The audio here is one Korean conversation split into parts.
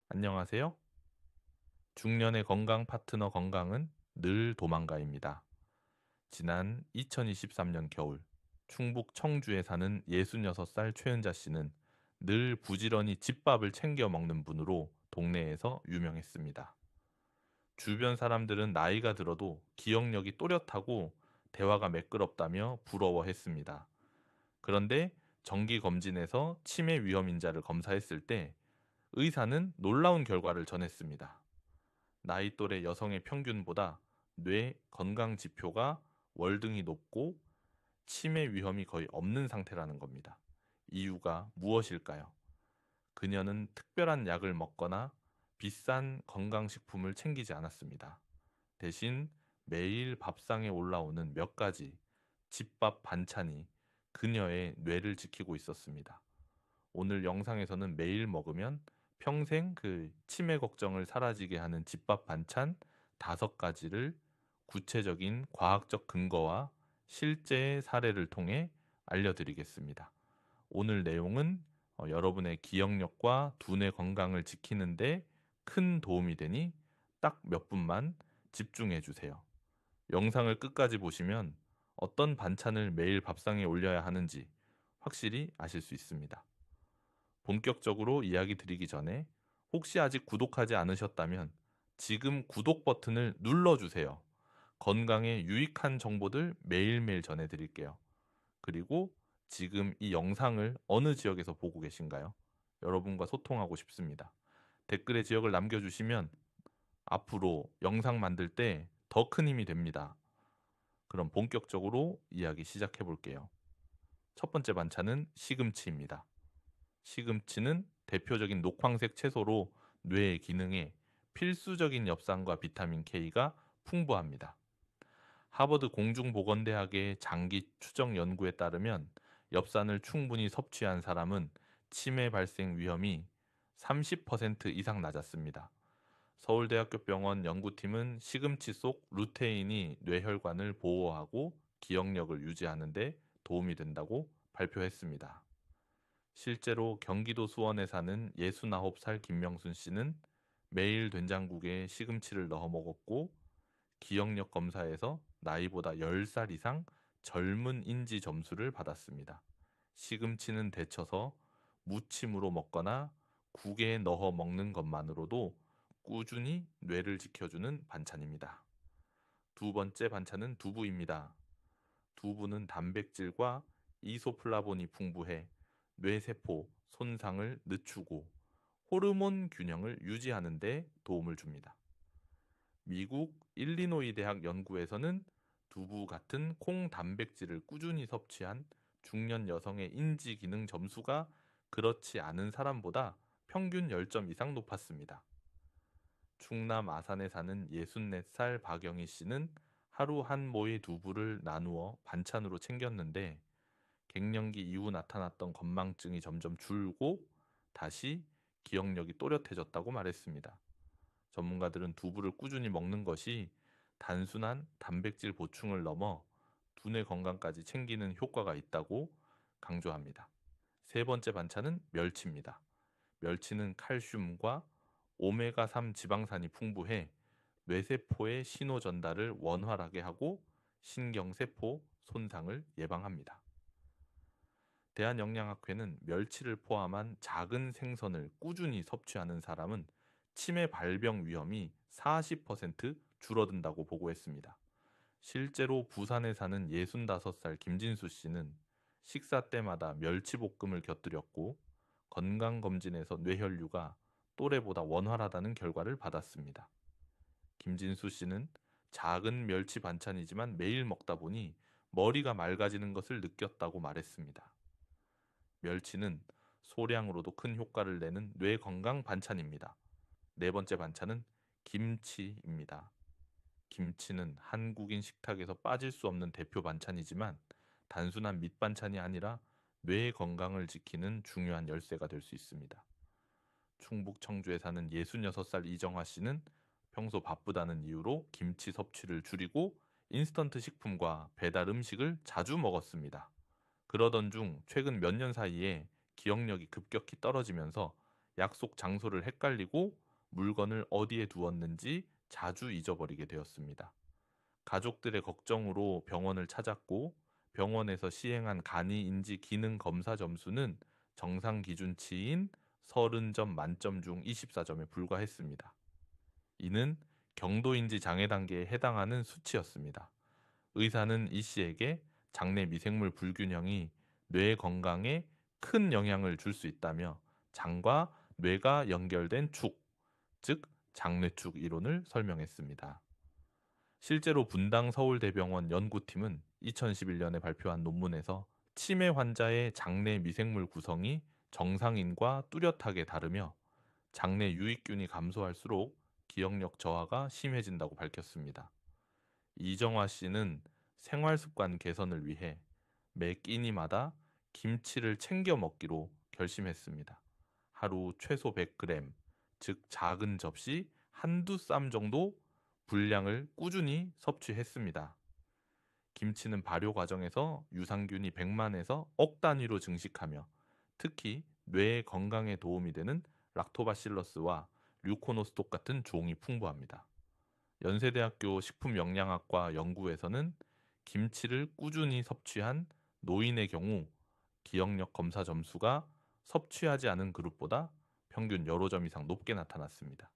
안녕하세요. 중년의 건강 파트너 건강은 늘 도망가입니다. 지난 2023년 겨울, 충북 청주에 사는 66살 최은자 씨는 늘 부지런히 집밥을 챙겨 먹는 분으로 동네에서 유명했습니다. 주변 사람들은 나이가 들어도 기억력이 또렷하고 대화가 매끄럽다며 부러워했습니다. 그런데 정기 검진에서 치매 위험 인자를 검사했을 때 의사는 놀라운 결과를 전했습니다. 나이 또래 여성의 평균보다 뇌 건강 지표가 월등히 높고 치매 위험이 거의 없는 상태라는 겁니다. 이유가 무엇일까요? 그녀는 특별한 약을 먹거나 비싼 건강식품을 챙기지 않았습니다. 대신 매일 밥상에 올라오는 몇 가지 집밥 반찬이 그녀의 뇌를 지키고 있었습니다. 오늘 영상에서는 매일 먹으면 평생 그 치매 걱정을 사라지게 하는 집밥 반찬 5가지를 구체적인 과학적 근거와 실제 사례를 통해 알려드리겠습니다. 오늘 내용은 여러분의 기억력과 두뇌 건강을 지키는데 큰 도움이 되니 딱 몇 분만 집중해 주세요. 영상을 끝까지 보시면 어떤 반찬을 매일 밥상에 올려야 하는지 확실히 아실 수 있습니다. 본격적으로 이야기 드리기 전에 혹시 아직 구독하지 않으셨다면 지금 구독 버튼을 눌러주세요. 건강에 유익한 정보들 매일매일 전해드릴게요. 그리고 지금 이 영상을 어느 지역에서 보고 계신가요? 여러분과 소통하고 싶습니다. 댓글의 지역을 남겨주시면 앞으로 영상 만들 때 더 큰 힘이 됩니다. 그럼 본격적으로 이야기 시작해 볼게요. 첫 번째 반찬은 시금치입니다. 시금치는 대표적인 녹황색 채소로 뇌의 기능에 필수적인 엽산과 비타민 K가 풍부합니다. 하버드 공중보건대학의 장기 추적 연구에 따르면 엽산을 충분히 섭취한 사람은 치매 발생 위험이 30% 이상 낮았습니다. 서울대학교 병원 연구팀은 시금치 속 루테인이 뇌혈관을 보호하고 기억력을 유지하는 데 도움이 된다고 발표했습니다. 실제로 경기도 수원에 사는 69살 김명순 씨는 매일 된장국에 시금치를 넣어 먹었고 기억력 검사에서 나이보다 10살 이상 젊은 인지 점수를 받았습니다. 시금치는 데쳐서 무침으로 먹거나 국에 넣어 먹는 것만으로도 꾸준히 뇌를 지켜주는 반찬입니다. 두 번째 반찬은 두부입니다. 두부는 단백질과 이소플라본이 풍부해 뇌세포 손상을 늦추고 호르몬 균형을 유지하는 데 도움을 줍니다. 미국 일리노이 대학 연구에서는 두부 같은 콩 단백질을 꾸준히 섭취한 중년 여성의 인지 기능 점수가 그렇지 않은 사람보다 평균 10점 이상 높았습니다. 충남 아산에 사는 64살 박영희 씨는 하루 한 모의 두부를 나누어 반찬으로 챙겼는데 갱년기 이후 나타났던 건망증이 점점 줄고 다시 기억력이 또렷해졌다고 말했습니다. 전문가들은 두부를 꾸준히 먹는 것이 단순한 단백질 보충을 넘어 두뇌 건강까지 챙기는 효과가 있다고 강조합니다. 세 번째 반찬은 멸치입니다. 멸치는 칼슘과 오메가3 지방산이 풍부해 뇌세포의 신호 전달을 원활하게 하고 신경세포 손상을 예방합니다. 대한영양학회는 멸치를 포함한 작은 생선을 꾸준히 섭취하는 사람은 치매 발병 위험이 40% 줄어든다고 보고했습니다. 실제로 부산에 사는 65살 김진수 씨는 식사 때마다 멸치볶음을 곁들였고 건강검진에서 뇌혈류가 또래보다 원활하다는 결과를 받았습니다. 김진수 씨는 작은 멸치 반찬이지만 매일 먹다 보니 머리가 맑아지는 것을 느꼈다고 말했습니다. 멸치는 소량으로도 큰 효과를 내는 뇌 건강 반찬입니다. 네 번째 반찬은 김치입니다. 김치는 한국인 식탁에서 빠질 수 없는 대표 반찬이지만 단순한 밑반찬이 아니라 뇌 건강을 지키는 중요한 열쇠가 될 수 있습니다. 충북 청주에 사는 66살 이정화 씨는 평소 바쁘다는 이유로 김치 섭취를 줄이고 인스턴트 식품과 배달 음식을 자주 먹었습니다. 그러던 중 최근 몇 년 사이에 기억력이 급격히 떨어지면서 약속 장소를 헷갈리고 물건을 어디에 두었는지 자주 잊어버리게 되었습니다. 가족들의 걱정으로 병원을 찾았고 병원에서 시행한 간이인지 기능 검사 점수는 정상 기준치인 30점 만점 중 24점에 불과했습니다. 이는 경도인지 장애 단계에 해당하는 수치였습니다. 의사는 이 씨에게 장내 미생물 불균형이 뇌 건강에 큰 영향을 줄 수 있다며 장과 뇌가 연결된 축, 즉 장뇌축 이론을 설명했습니다. 실제로 분당 서울대병원 연구팀은 2011년에 발표한 논문에서 치매 환자의 장내 미생물 구성이 정상인과 뚜렷하게 다르며 장내 유익균이 감소할수록 기억력 저하가 심해진다고 밝혔습니다. 이정화 씨는 생활 습관 개선을 위해 매 끼니마다 김치를 챙겨 먹기로 결심했습니다. 하루 최소 100g, 즉 작은 접시 한두 쌈 정도 분량을 꾸준히 섭취했습니다. 김치는 발효 과정에서 유산균이 100만에서 억 단위로 증식하며 특히 뇌 건강에 도움이 되는 락토바실러스와 류코노스톡 같은 종이 풍부합니다. 연세대학교 식품영양학과 연구에서는 김치를 꾸준히 섭취한 노인의 경우 기억력 검사 점수가 섭취하지 않은 그룹보다 평균 여러 점 이상 높게 나타났습니다.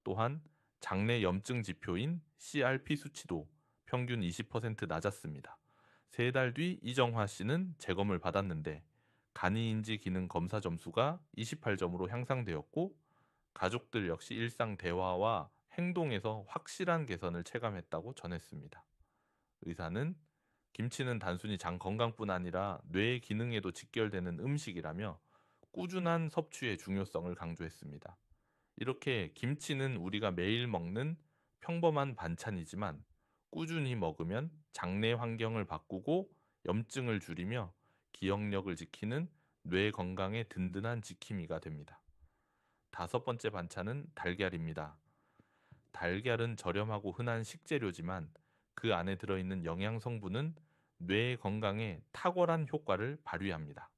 또한 장내 염증 지표인 CRP 수치도 평균 20% 낮았습니다. 3달 뒤 이정화 씨는 재검을 받았는데 간이인지 기능 검사 점수가 28점으로 향상되었고 가족들 역시 일상 대화와 행동에서 확실한 개선을 체감했다고 전했습니다. 의사는 김치는 단순히 장 건강뿐 아니라 뇌 기능에도 직결되는 음식이라며 꾸준한 섭취의 중요성을 강조했습니다. 이렇게 김치는 우리가 매일 먹는 평범한 반찬이지만 꾸준히 먹으면 장내 환경을 바꾸고 염증을 줄이며 기억력을 지키는 뇌 건강의 든든한 지킴이가 됩니다. 5번째 반찬은 달걀입니다. 달걀은 저렴하고 흔한 식재료지만 그 안에 들어있는 영양 성분은 뇌 건강에 탁월한 효과를 발휘합니다.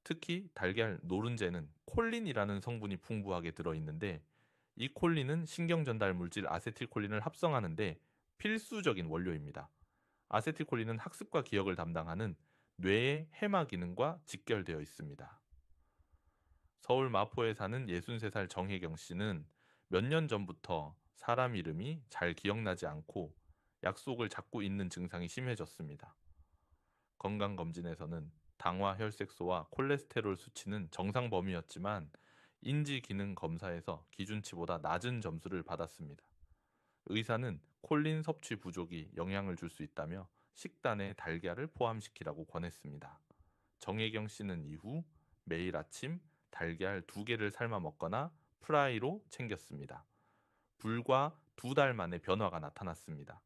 특히 달걀 노른자에는 콜린이라는 성분이 풍부하게 들어있는데 이 콜린은 신경 전달 물질 아세틸콜린을 합성하는데 필수적인 원료입니다. 아세틸콜린은 학습과 기억을 담당하는 뇌의 해마 기능과 직결되어 있습니다. 서울 마포에 사는 63살 정혜경 씨는 몇 년 전부터 사람 이름이 잘 기억나지 않고 약속을 자꾸 잊는 증상이 심해졌습니다. 건강검진에서는 당화 혈색소와 콜레스테롤 수치는 정상 범위였지만 인지 기능 검사에서 기준치보다 낮은 점수를 받았습니다. 의사는 콜린 섭취 부족이 영향을 줄 수 있다며 식단에 달걀을 포함시키라고 권했습니다. 정혜경 씨는 이후 매일 아침 달걀 2개를 삶아 먹거나 프라이로 챙겼습니다. 불과 2달 만에 변화가 나타났습니다.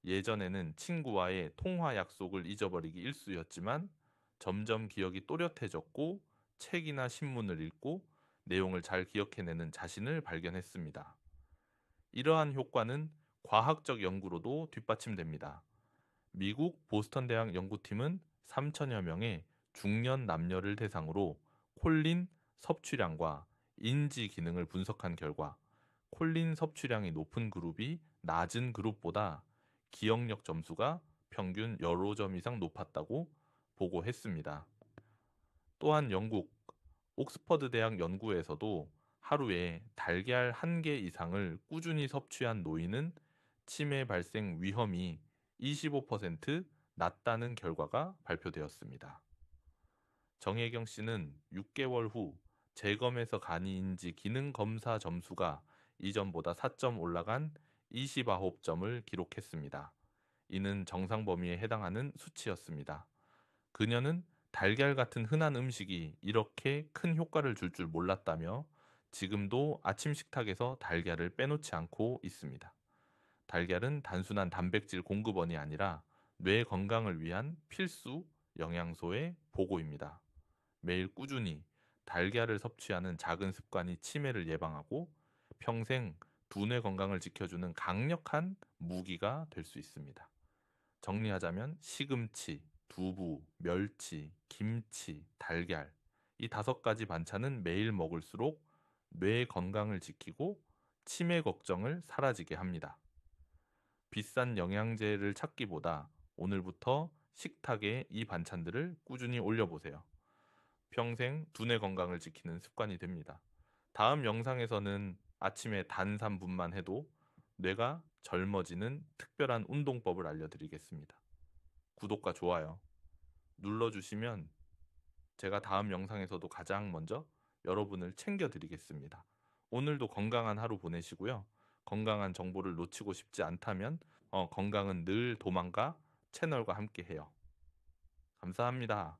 예전에는 친구와의 통화 약속을 잊어버리기 일쑤였지만 점점 기억이 또렷해졌고 책이나 신문을 읽고 내용을 잘 기억해내는 자신을 발견했습니다. 이러한 효과는 과학적 연구로도 뒷받침됩니다. 미국 보스턴 대학 연구팀은 3천여 명의 중년 남녀를 대상으로 콜린 섭취량과 인지 기능을 분석한 결과 콜린 섭취량이 높은 그룹이 낮은 그룹보다 기억력 점수가 평균 여러 점 이상 높았다고 보고했습니다. 또한 영국 옥스퍼드 대학 연구에서도 하루에 달걀 1개 이상을 꾸준히 섭취한 노인은 치매 발생 위험이 25% 낮다는 결과가 발표되었습니다. 정혜경 씨는 6개월 후 재검에서 간이인지 기능 검사 점수가 이전보다 4점 올라간 29점을 기록했습니다. 이는 정상 범위에 해당하는 수치였습니다. 그녀는 달걀 같은 흔한 음식이 이렇게 큰 효과를 줄 줄 몰랐다며 지금도 아침 식탁에서 달걀을 빼놓지 않고 있습니다. 달걀은 단순한 단백질 공급원이 아니라 뇌 건강을 위한 필수 영양소의 보고입니다. 매일 꾸준히 달걀을 섭취하는 작은 습관이 치매를 예방하고 평생 두뇌 건강을 지켜주는 강력한 무기가 될 수 있습니다. 정리하자면 시금치, 두부, 멸치, 김치, 달걀 이 5가지 반찬은 매일 먹을수록 뇌 건강을 지키고 치매 걱정을 사라지게 합니다. 비싼 영양제를 찾기보다 오늘부터 식탁에 이 반찬들을 꾸준히 올려보세요. 평생 두뇌 건강을 지키는 습관이 됩니다. 다음 영상에서는 아침에 단 3분만 해도 뇌가 젊어지는 특별한 운동법을 알려드리겠습니다. 구독과 좋아요 눌러주시면 제가 다음 영상에서도 가장 먼저 여러분을 챙겨드리겠습니다. 오늘도 건강한 하루 보내시고요. 건강한 정보를 놓치고 싶지 않다면 건강은 늘 도망가 채널과 함께해요. 감사합니다.